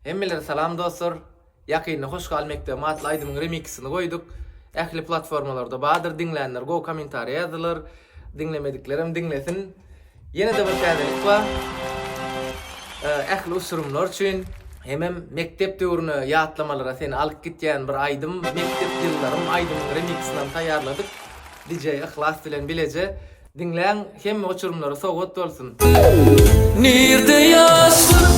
Hemmeler salam dostlar. Yakynda hoş gelmekde Matly Aydymyň remixini goýduk. Ähli platformalarda badyr dinleýänler go kommentary ýazylar. Dinlemediklerim dinlesin. Ýene de bir täzelik bar. Ähli usurumlar üçin hemem mektep döwrüne ýatlamalara seni alyp gitýän bir aýdym, mektep ýyllarym aýdymyň remixini taýýarladyk. DJ Ihlas bilen bileje. Dinleýän hemme uçurumlara sowgat bolsun. Nirde yaşlı